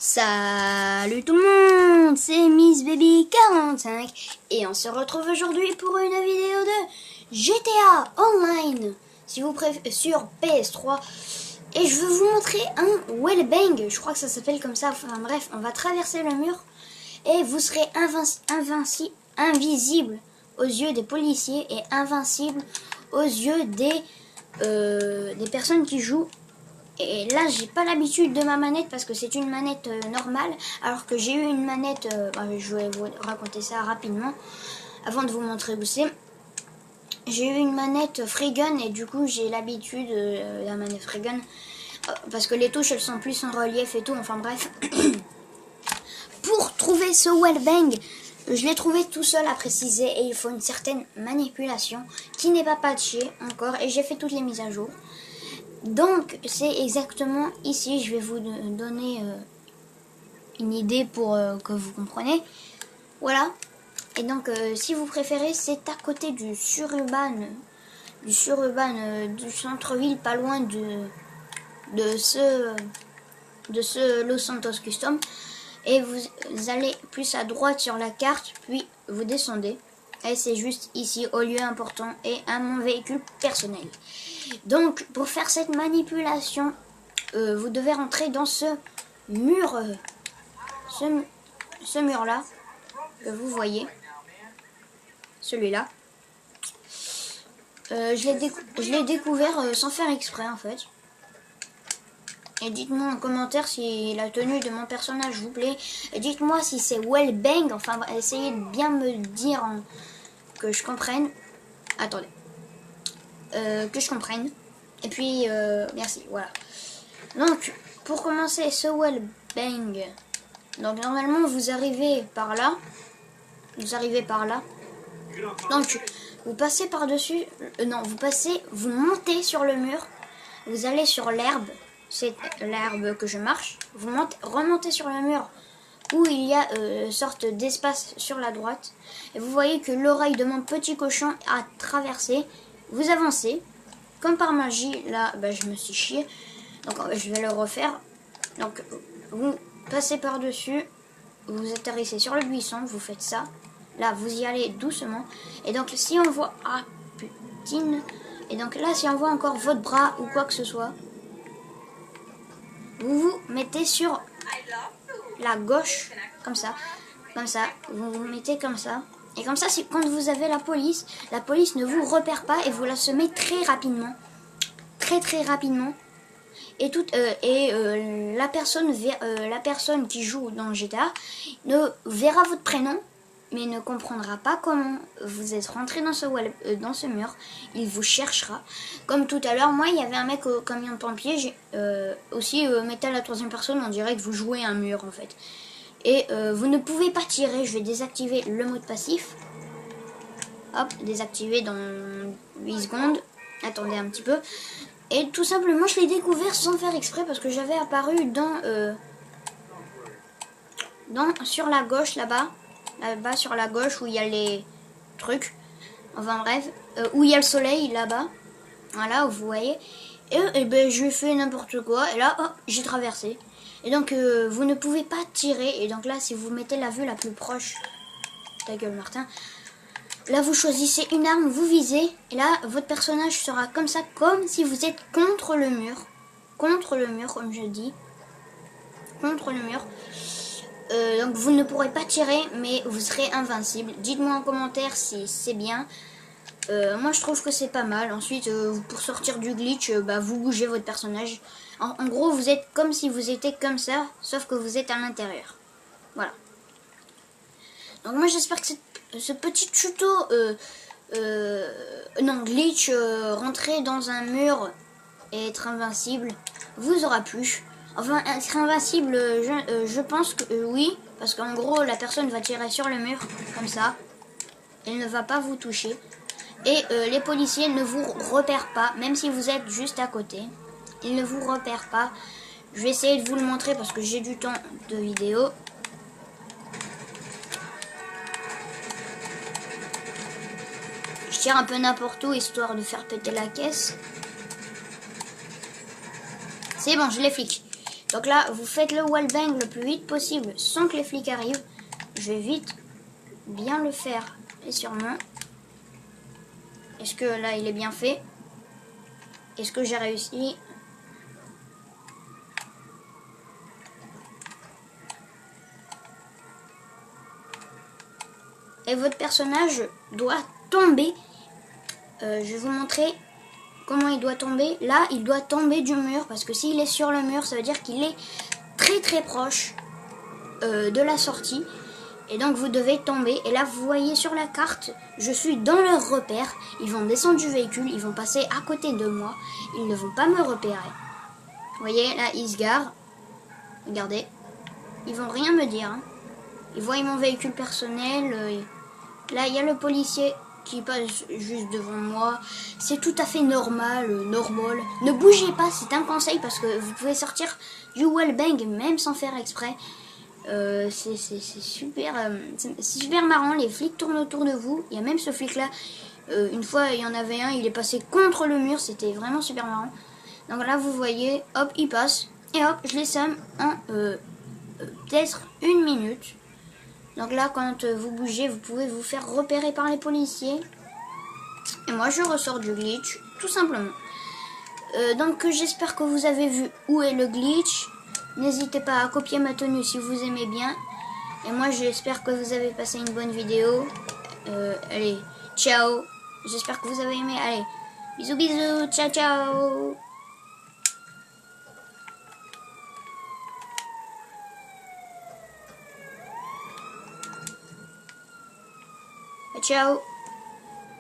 Salut tout le monde, c'est Miss Baby 45 et on se retrouve aujourd'hui pour une vidéo de GTA Online si vous préférez sur PS3 et je vais vous montrer un wallbang, je crois que ça s'appelle comme ça, enfin bref, on va traverser le mur et vous serez invisible aux yeux des policiers et invincible aux yeux des personnes qui jouent. Et là, j'ai pas l'habitude de ma manette parce que c'est une manette normale, alors que j'ai eu une manette, je vais vous raconter ça rapidement, avant de vous montrer où c'est. J'ai eu une manette Freegun et du coup j'ai l'habitude, la manette Freegun, parce que les touches elles sont plus en relief et tout, enfin bref. Pour trouver ce wallbang, je l'ai trouvé tout seul à préciser et il faut une certaine manipulation qui n'est pas patchée encore et j'ai fait toutes les mises à jour. Donc c'est exactement ici, je vais vous donner une idée pour que vous compreniez. Voilà. Et donc si vous préférez, c'est à côté du sururban du centre-ville, pas loin de ce Los Santos Custom. Et vous allez plus à droite sur la carte, puis vous descendez. Et c'est juste ici, au lieu important et à mon véhicule personnel. Donc, pour faire cette manipulation, vous devez rentrer dans ce mur, ce mur-là, que vous voyez. Celui-là. Je l'ai découvert sans faire exprès, en fait. Et dites-moi en commentaire si la tenue de mon personnage vous plaît. Et dites-moi si c'est wallbang. Enfin, essayez de bien me dire que je comprenne. Attendez. Que je comprenne. Et puis, merci. Voilà. Donc, pour commencer ce wallbang. Donc, normalement, vous arrivez par là. Donc, vous passez par-dessus. Non, vous montez sur le mur. Vous allez sur l'herbe. C'est l'herbe que je marche. Vous remontez sur le mur où il y a une sorte d'espace sur la droite. Et vous voyez que l'oreille de mon petit cochon a traversé. Vous avancez. Comme par magie, là, je me suis chié. Donc, je vais le refaire. Donc, vous passez par-dessus. Vous atterrissez sur le buisson. Vous faites ça. Là, vous y allez doucement. Et donc, si on voit... Ah, putain. Et donc là, si on voit encore votre bras ou quoi que ce soit... Vous vous mettez sur la gauche, comme ça, vous vous mettez comme ça. Et comme ça, quand vous avez la police ne vous repère pas et vous la semez très rapidement. Très rapidement. Et la personne qui joue dans GTA ne verra votre prénom, mais ne comprendra pas comment vous êtes rentré dans ce mur. Il vous cherchera. Comme tout à l'heure, moi, il y avait un mec au camion de pompier. Aussi, mettez à la troisième personne, on dirait que vous jouez un mur, en fait. Et vous ne pouvez pas tirer. Je vais désactiver le mode passif. Hop, désactiver dans 8 secondes. Attendez un petit peu. Et tout simplement, je l'ai découvert sans faire exprès parce que j'avais apparu sur la gauche, là-bas sur la gauche où il y a les trucs, enfin bref, où il y a le soleil là-bas, voilà, vous voyez, et je fais n'importe quoi, et là, hop, j'ai traversé, et donc vous ne pouvez pas tirer, et donc là, si vous mettez la vue la plus proche, ta gueule Martin, là vous choisissez une arme, vous visez, et là, votre personnage sera comme ça, comme si vous êtes contre le mur, comme je dis, contre le mur. Donc vous ne pourrez pas tirer, mais vous serez invincible. Dites-moi en commentaire si c'est bien. Moi je trouve que c'est pas mal. Ensuite, pour sortir du glitch, vous bougez votre personnage. En gros, vous êtes comme si vous étiez comme ça, sauf que vous êtes à l'intérieur. Voilà. Donc moi j'espère que ce petit tuto, glitch, rentrer dans un mur et être invincible, vous aura plu. Enfin, être invincible, je pense que oui, parce qu'en gros, la personne va tirer sur le mur, comme ça. Elle ne va pas vous toucher. Et les policiers ne vous repèrent pas, même si vous êtes juste à côté. Ils ne vous repèrent pas. Je vais essayer de vous le montrer parce que j'ai du temps de vidéo. Je tire un peu n'importe où, histoire de faire péter la caisse. C'est bon, je les flic. Donc là, vous faites le wallbang le plus vite possible sans que les flics arrivent. Je vais vite bien le faire et sûrement. Est-ce que là, il est bien fait? Est-ce que j'ai réussi? Et votre personnage doit tomber. Je vais vous montrer comment il doit tomber. Là, il doit tomber du mur parce que s'il est sur le mur, ça veut dire qu'il est très très proche de la sortie. Et donc vous devez tomber. Et là, vous voyez sur la carte, je suis dans leur repère. Ils vont descendre du véhicule, ils vont passer à côté de moi. Ils ne vont pas me repérer. Vous voyez, là, ils se garent. Regardez. Ils vont rien me dire. Hein. Ils voient mon véhicule personnel. Là, il y a le policier qui passe juste devant moi. C'est tout à fait normal, normal. Ne bougez pas, c'est un conseil parce que vous pouvez sortir du wallbang même sans faire exprès. C'est super, c'est super marrant. Les flics tournent autour de vous. Il y a même ce flic là. Une fois, il y en avait un, il est passé contre le mur. C'était vraiment super marrant. Donc là, vous voyez, hop, il passe. Et hop, je les somme en peut-être 1 minute. Donc là, quand vous bougez, vous pouvez vous faire repérer par les policiers. Et moi, je ressors du glitch, tout simplement. Donc j'espère que vous avez vu où est le glitch. N'hésitez pas à copier ma tenue si vous aimez bien. Et moi, j'espère que vous avez passé une bonne vidéo. Allez, ciao. J'espère que vous avez aimé. Allez, bisous, bisous. Ciao, ciao. Ciao.